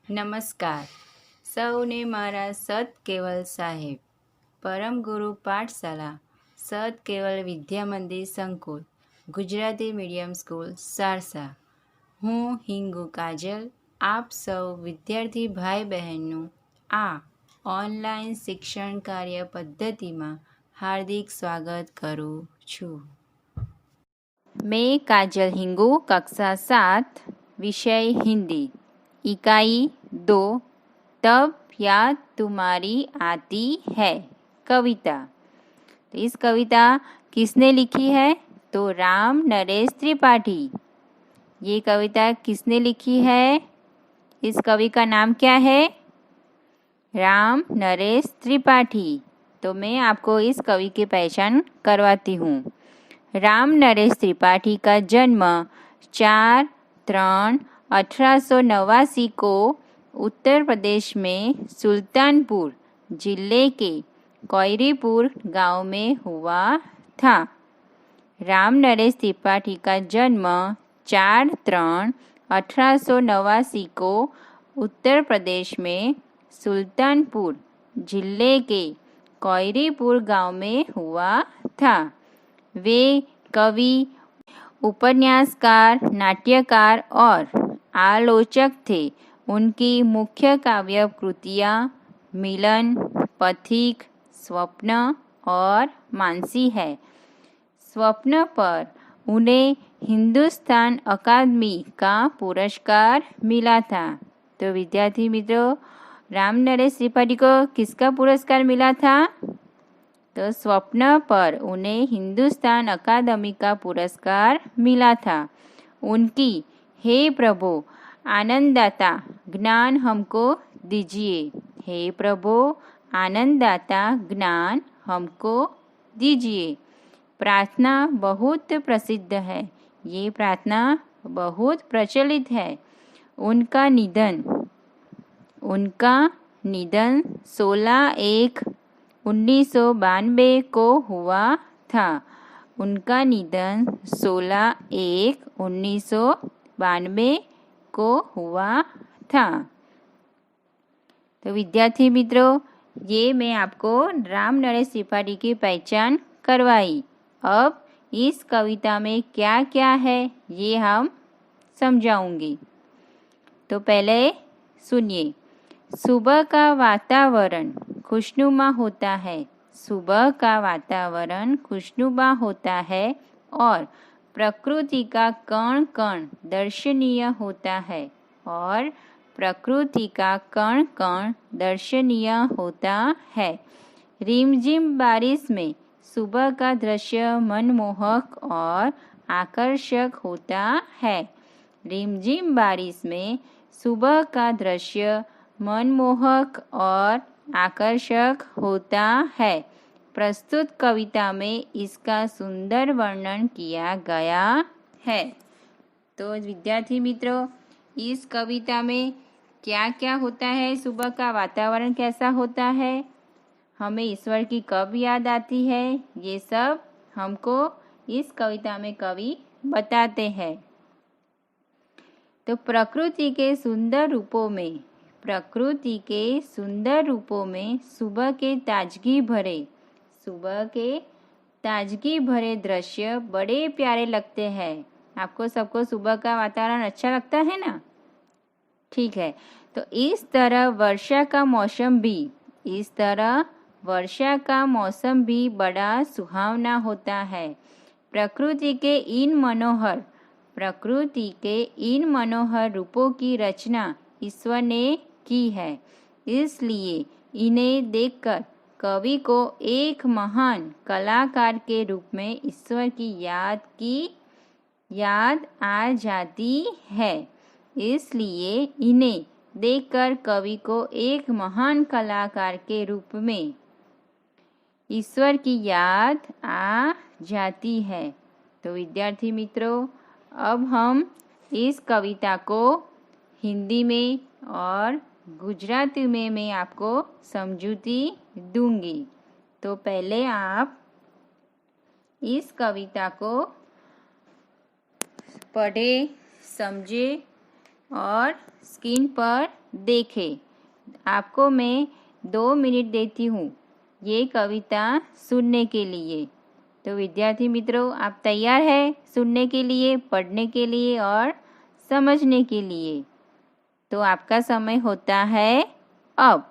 નમસ્કાર સૌને મારા સત કેવલ સાહેબ પરમ ગુરુ પાઠશાલા સત કેવલ વિદ્યા મંદિર સંકુલ ગુજરાતી મીડિયમ સ્કૂલ સારસા. હું હિંગુ કાજલ આપ સૌ વિદ્યાર્થી ભાઈ બહેનનું આ ઓનલાઈન શિક્ષણ કાર્ય પદ્ધતિમાં હાર્દિક સ્વાગત કરું છું. मैं काजल हिंगू कक्षा 7 विषय हिंदी इकाई 2 तब याद तुम्हारी आती है कविता. तो इस कविता किसने लिखी है? तो राम नरेश त्रिपाठी. ये कविता किसने लिखी है? इस कवि का नाम क्या है? राम नरेश त्रिपाठी. तो मैं आपको इस कवि की पहचान करवाती हूँ. राम नरेश त्रिपाठी का जन्म 4/3/1889 को उत्तर प्रदेश में सुल्तानपुर जिले के कोयरीपुर गांव में हुआ था. राम नरेश त्रिपाठी का जन्म 4/3/1889 को उत्तर प्रदेश में सुल्तानपुर जिले के कोयरीपुर गांव में हुआ था. वे कवि, उपन्यासकार, नाट्यकार और आलोचक थे. उनकी मुख्य काव्य कृतियाँ मिलन, पथिक, स्वप्न और मानसी है. स्वप्न पर उन्हें हिंदुस्तान अकादमी का पुरस्कार मिला था. तो विद्यार्थी मित्रों, राम नरेश त्रिपाठी को किसका पुरस्कार मिला था? तो स्वप्न पर उन्हें हिंदुस्तान अकादमी का पुरस्कार मिला था. उनकी हे प्रभु आनंददाता ज्ञान हमको दीजिए, हे प्रभु आनंददाता ज्ञान हमको दीजिए प्रार्थना बहुत प्रसिद्ध है. ये प्रार्थना बहुत प्रचलित है. उनका निधन 16/1/1992 को हुआ था. उनका निधन 16/1/1992 को हुआ था. तो विद्यार्थी मित्रों, ये मैं आपको राम नरेश त्रिपाठी की पहचान करवाई. अब इस कविता में क्या क्या है ये हम समझाऊंगी. तो पहले सुनिए. सुबह का वातावरण खुशनुमा होता है. सुबह का वातावरण खुशनुमा होता है और प्रकृति का कण कण दर्शनीय होता है. और प्रकृति का कण कण दर्शनीय होता है. रिमझिम बारिश में सुबह का दृश्य मनमोहक और आकर्षक होता है. रिमझिम बारिश में सुबह का दृश्य मनमोहक और आकर्षक होता है. प्रस्तुत कविता में इसका सुंदर वर्णन किया गया है. तो विद्यार्थी मित्रों, इस कविता में क्या क्या होता है? सुबह का वातावरण कैसा होता है? हमें ईश्वर की कब याद आती है? ये सब हमको इस कविता में कवि बताते हैं. तो प्रकृति के सुंदर रूपों में सुबह के ताजगी भरे दृश्य बड़े प्यारे लगते हैं. आपको सबको सुबह का वातावरण अच्छा लगता है ना? ठीक है. तो इस तरह वर्षा का मौसम भी बड़ा सुहावना होता है. प्रकृति के इन मनोहर रूपों की रचना ईश्वर ने की है. इसलिए इन्हें देखकर कवि को एक महान कलाकार के रूप में ईश्वर की याद आ जाती है. इसलिए इन्हें देखकर कवि को एक महान कलाकार के रूप में ईश्वर की याद आ जाती है. तो विद्यार्थी मित्रों, अब हम इस कविता को हिंदी में और गुजराती में मैं आपको समझूती दूंगी. तो पहले आप इस कविता को पढ़े, समझे और स्क्रीन पर देखें। आपको मैं 2 मिनट देती हूँ ये कविता सुनने के लिए। तो विद्यार्थी मित्रों, आप तैयार हैं सुनने के लिए, पढ़ने के लिए और समझने के लिए? तो आपका समय होता है अब।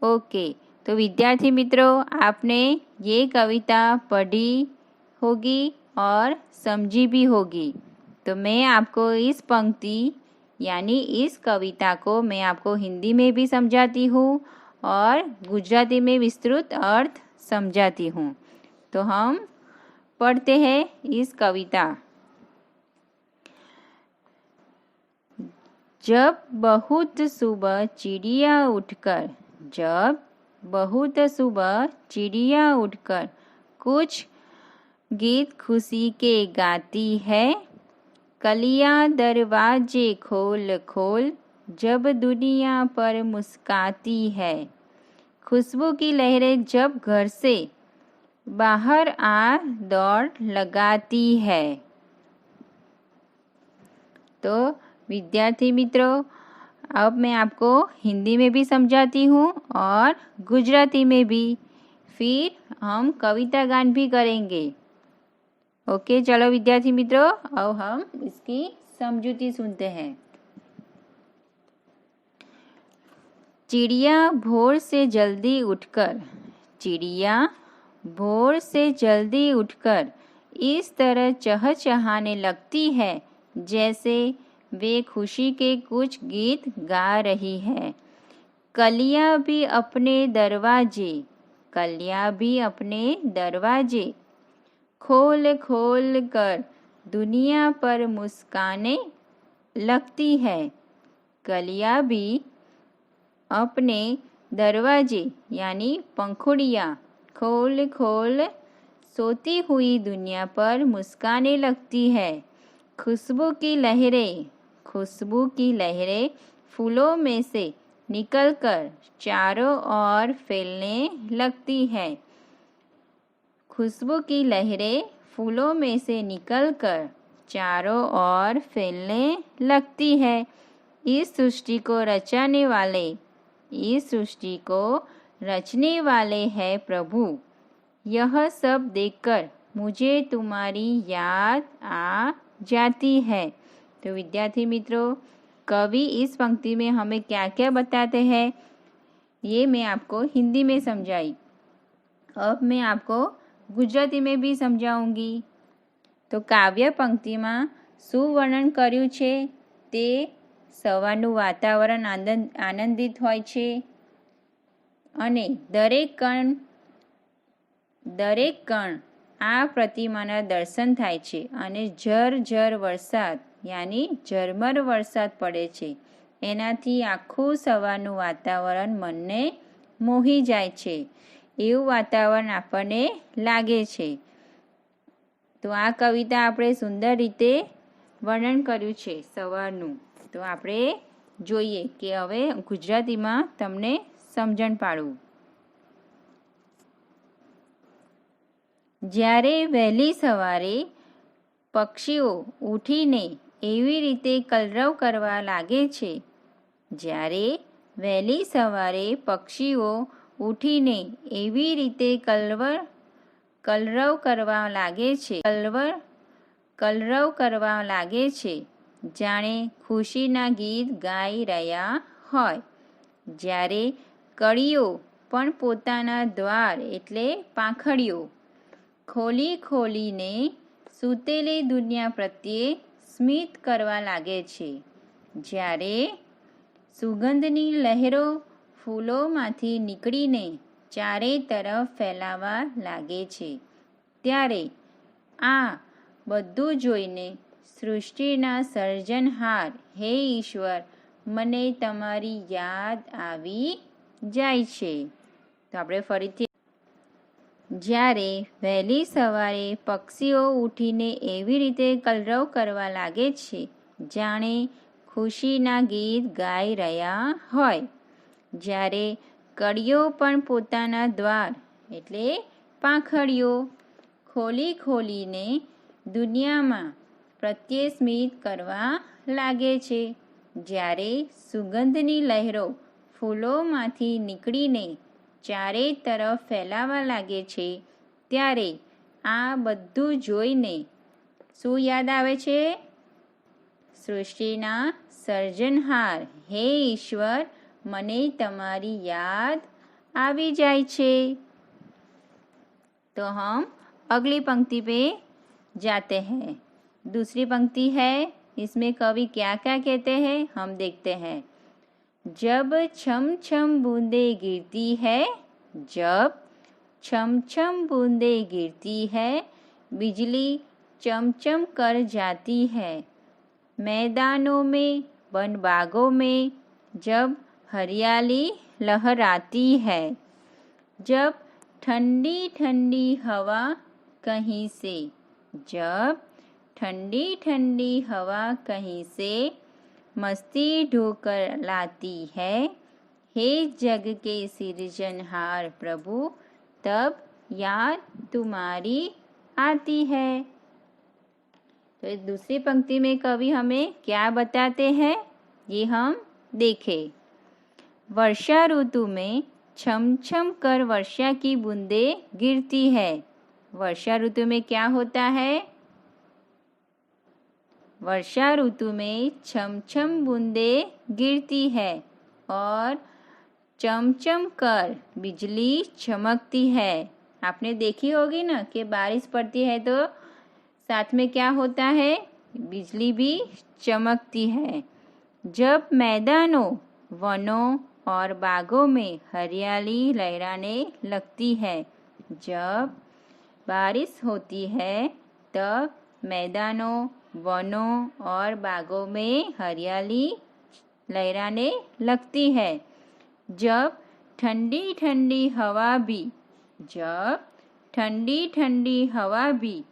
ओके, तो विद्यार्थी मित्रों, आपने ये कविता पढ़ी होगी और समझी भी होगी। तो मैं आपको इस पंक्ति यानी इस कविता को मैं आपको हिंदी में भी समझाती हूँ और गुजराती में विस्तृत अर्थ समझाती हूँ। तो हम पढ़ते हैं इस कविता। जब बहुत सुबह चिड़िया उठकर, जब बहुत सुबह चिड़िया उठकर कुछ गीत खुशी के गाती है, कलियां दरवाजे खोल खोल जब दुनिया पर मुस्काती है, खुशबू की लहरें जब घर से बाहर आ दौड़ लगाती है। तो विद्यार्थी मित्रों, अब मैं आपको हिंदी में भी समझाती हूँ और गुजराती में भी, फिर हम कविता गान भी करेंगे। ओके, चलो विद्यार्थी मित्रों, अब हम इसकी समझूती सुनते हैं। चिड़िया भोर से जल्दी उठकर, चिड़िया भोर से जल्दी उठकर इस तरह चहचहाने लगती है जैसे वे खुशी के कुछ गीत गा रही है। कलियां भी अपने दरवाजे, कलियां भी अपने दरवाजे खोल खोल कर दुनिया पर मुस्काने लगती है। कलियां भी अपने दरवाजे यानी पंखुड़ियाँ खोल खोल सोती हुई दुनिया पर मुस्काने लगती है। खुशबू की लहरें, खुशबू की लहरें फूलों में से निकलकर चारों ओर फैलने लगती है। खुशबू की लहरें फूलों में से निकलकर चारों ओर फैलने लगती है। इस सृष्टि को रचाने वाले, इस सृष्टि को रचने वाले हैं प्रभु। यह सब देखकर मुझे तुम्हारी याद आ जाती है। तो विद्यार्थी मित्रों, कवि इस पंक्ति में हमें क्या क्या बताते हैं ये मैं आपको हिंदी में समझाई। अब मैं आपको गुजराती में भी समझाऊंगी। तो કાવ્ય પંક્તિમાં શું વર્ણન કર્યું છે તે સવારનું વાતાવરણ આનંદિત હોય છે અને દરેક કણ આ પ્રતિમાના દર્શન થાય છે અને ઝરઝર વરસાદ યાની ઝરમર વરસાદ પડે છે. એનાથી આખું સવારનું વાતાવરણ મનને મોહી જાય છે એવું વાતાવરણ આપણને લાગે છે. તો આ કવિતા આપણે સુંદર રીતે વર્ણન કર્યું છે સવારનું. તો આપણે જોઈએ કે હવે ગુજરાતીમાં તમને સમજણ પાડું. જ્યારે વહેલી સવારે પક્ષીઓ ઉઠીને એવી રીતે કલરવ કરવા લાગે છે, જ્યારે વહેલી સવારે પક્ષીઓ ઉઠીને એવી રીતે કલરવ કરવા લાગે છે, જાણે ખુશીના ગીત ગાઈ રહ્યા હોય. જ્યારે કળીઓ પણ પોતાના દ્વાર એટલે પાંખડીઓ ખોલીને સૂતેલી દુનિયા પ્રત્યે સ્મિત કરવા લાગે છે. જ્યારે સુગંધની લહેરો ફૂલોમાંથી નીકળીને ચારે તરફ ફેલાવા લાગે છે, ત્યારે આ બધું જોઈને સૃષ્ટિના સર્જનહાર હે ઈશ્વર, મને તમારી યાદ આવી જાય છે. તો આપણે ફરીથી, જ્યારે વહેલી સવારે પક્ષીઓ ઉઠીને એવી રીતે કલરવ કરવા લાગે છે, જાણે ખુશીના ગીત ગાઈ રહ્યા હોય. જ્યારે કળીઓ પણ પોતાના દ્વાર એટલે પાંખડીઓ ખોલીને દુનિયામાં પ્રત્યે સ્મિત કરવા લાગે છે. જ્યારે સુગંધની લહેરો ફૂલોમાંથી નીકળીને ચારે તરફ ફેલાવા લાગે છે, ત્યારે આ બધું જોઈને શું યાદ આવે છે? સૃષ્ટિના સર્જનહાર હે ઈશ્વર, મને તમારી યાદ આવી જાય છે. तो हम अगली पंक्ति पे जाते हैं. दूसरी पंक्ति है, इसमें कवि क्या क्या कहते हैं हम देखते हैं. जब छम छम बूंदे गिरती है, जब छम छम बूंदे गिरती है, बिजली चमचम कर जाती है. मैदानों में वन बागों में जब हरियाली लहराती है, जब ठंडी ठंडी हवा कहीं से, जब ठंडी ठंडी हवा कहीं से मस्ती ढोकर लाती है, हे जग के सृजनहार प्रभु, तब याद तुम्हारी आती है. तो इस दूसरी पंक्ति में कवि हमें क्या बताते हैं ये हम देखें. वर्षा ऋतु में छम छम कर वर्षा की बूंदें गिरती है. वर्षा ऋतु में क्या होता है? वर्षा ऋतु में छम छम बूंदें गिरती है और चमचम कर बिजली चमकती है. आपने देखी होगी ना कि बारिश पड़ती है तो साथ में क्या होता है? बिजली भी चमकती है. जब मैदानों, वनों और बागों में हरियाली लहराने लगती है, जब बारिश होती है तब मैदानों, वनों और बागों में हरियाली लहराने लगती है. जब ठंडी ठंडी हवा भी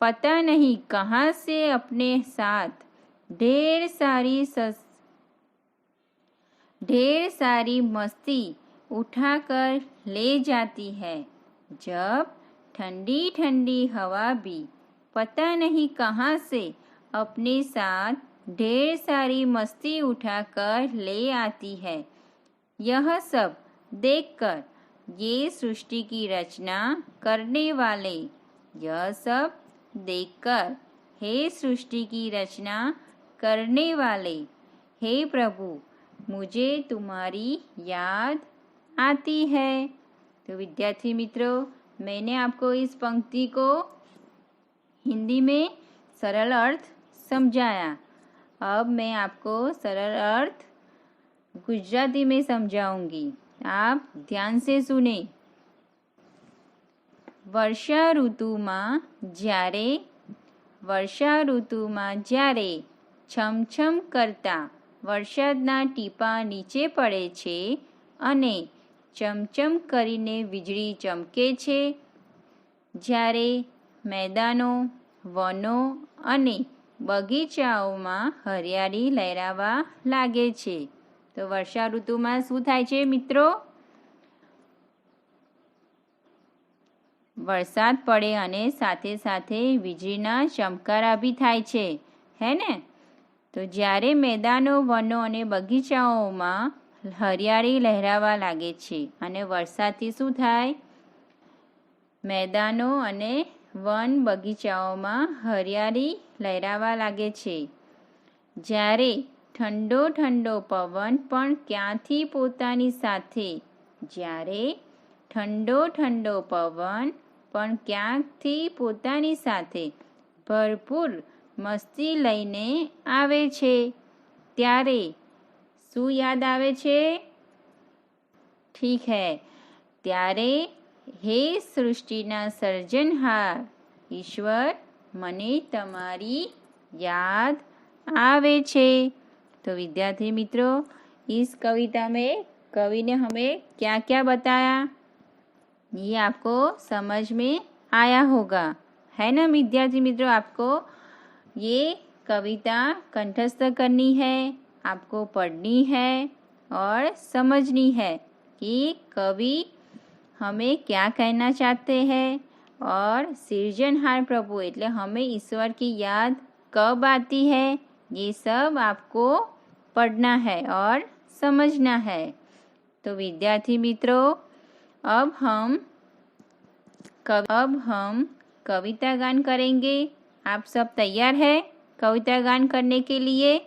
पता नहीं कहाँ से अपने साथ ढेर सारी मस्ती उठाकर ले जाती है. जब ठंडी ठंडी हवा भी पता नहीं कहाँ से अपने साथ ढेर सारी मस्ती उठाकर ले आती है. यह सब देखकर ये सृष्टि की रचना करने वाले, यह सब देखकर हे सृष्टि की रचना करने वाले, हे प्रभु, मुझे तुम्हारी याद आती है. तो विद्यार्थी मित्रों, मैंने आपको इस पंक्ति को हिंदी में सरल अर्थ समझाया. अब मैं आपको सरल अर्थ गुजराती में समझाऊंगी, आप ध्यान से सुने। વર્ષા ઋતુમાં જ્યારે છમછમ કરતા વરસાદના ટીપાં નીચે પડે છે અને ચમચમ કરીને વીજળી ચમકે છે, જ્યારે મેદાનો, વનો અને બગીચાઓમાં હરિયાળી લહેરાવા લાગે છે. તો વર્ષા ઋતુમાં શું થાય છે મિત્રો? વરસાદ પડે અને સાથે સાથે વીજળીના ચમકારા બી થાય છે, હે ને? તો જ્યારે મેદાનો, વનો અને બગીચાઓમાં હરિયાળી લહેરાવા લાગે છે અને વરસાદથી શું થાય? મેદાનો અને વન બગીચાઓમાં હરિયાળી લહેરાવા લાગે છે. જ્યારે ઠંડો ઠંડો પવન પણ ક્યાંથી પોતાની સાથે જ્યારે ઠંડો ઠંડો પવન પણ ક્યાંકથી પોતાની સાથે ભરપૂર મસ્તી લઈને આવે છે, ત્યારે શું યાદ આવે છે? ઠીક હે, ત્યારે હે સૃષ્ટિના સર્જનહાર ईश्वर મને તમારી याद आवे छे. तो विद्यार्थी मित्रों, इस कविता में कवि ने हमें क्या क्या बताया, ये आपको समझ में आया होगा, है ना विद्यार्थी मित्रों? आपको ये कविता कंठस्थ करनी है, आपको पढ़नी है और समझनी है कि कवि हमें क्या कहना चाहते हैं और सृजनहार प्रभु એટલે हमें ईश्वर की याद कब आती है, ये सब आपको पढ़ना है और समझना है. तो विद्यार्थी मित्रों, अब हम कविता गान करेंगे. आप सब तैयार है कविता गान करने के लिए?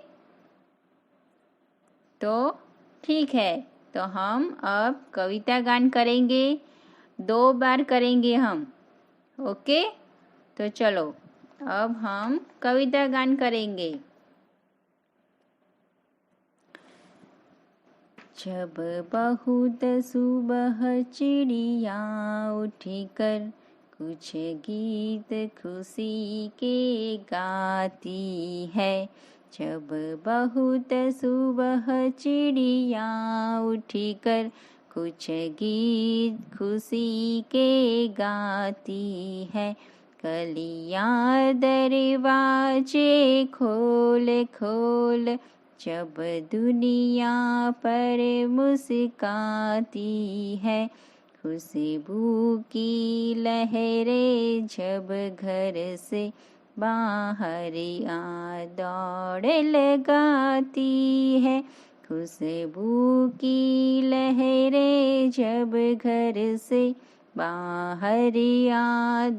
तो ठीक है, तो हम अब कविता गान करेंगे. 2 बार करेंगे हम. ओके, तो चलो अब हम कविता गान करेंगे. जब बहुत सुबह चिड़िया उठी कर कुछ गीत खुशी के गाती है, जब बहुत सुबह चिड़िया उठी कर कुछ गीत खुशी के गाती है, कलियां दरवाजे खोल खोल जब दुनिया पर मुस्काती है, खुशबू की लहरें जब घर से बाहर आ दौड़ लगाती है, खुशबू की लहरें जब घर से बाहर आ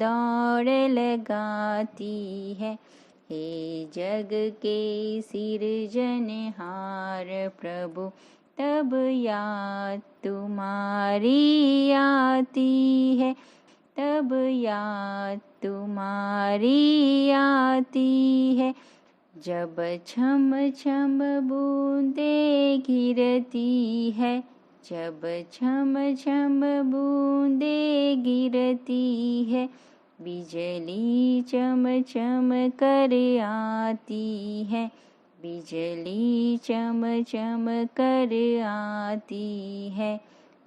दौड़ लगाती है, हे जग के सिरजनहार प्रभु तब याद तुम्हारी आती है, तब याद तुम्हारी आती है, जब छम छम बूंदे गिरती है, जब छम छम बूंदे गिरती है, बिजली चम चम कर आती है, बिजली चम चम कर आती है,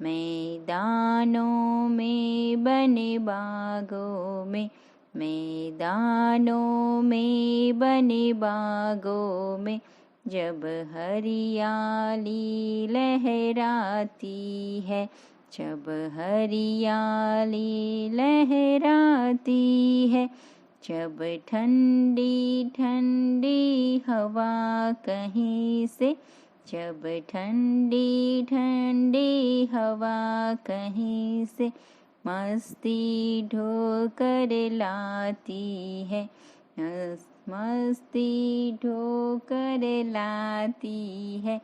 मैदानों में बने बागों में, मैदानों में बने बागों में जब हरियाली लहराती है, जब हरियाली लहराती है, जब ठंडी ठंडी हवा कहीं से, जब ठंडी ठंडी हवा कहीं से मस्ती ढोकर लाती है, मस्ती ढोकर लाती है,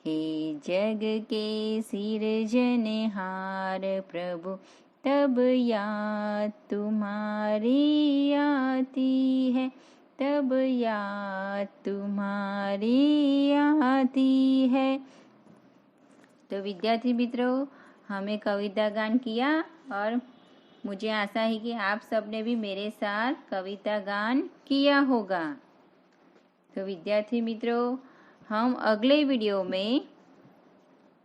हे जग के सिरजनहार प्रभु तब याद तुम्हारी आती है, तब याद तुम्हारी आती है। तो विद्यार्थी मित्रों, हमें कविता गान किया और मुझे आशा है कि आप सबने भी मेरे साथ कविता गान किया होगा। तो विद्यार्थी मित्रों, हम अगले वीडियो में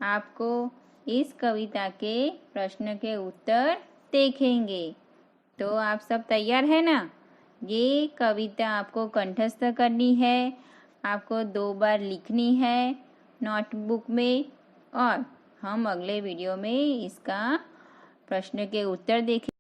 आपको इस कविता के प्रश्न के उत्तर देखेंगे। तो आप सब तैयार है ना? ये कविता आपको कंठस्थ करनी है, आपको 2 बार लिखनी है नोटबुक में, और हम अगले वीडियो में इसका प्रश्न के उत्तर देखेंगे।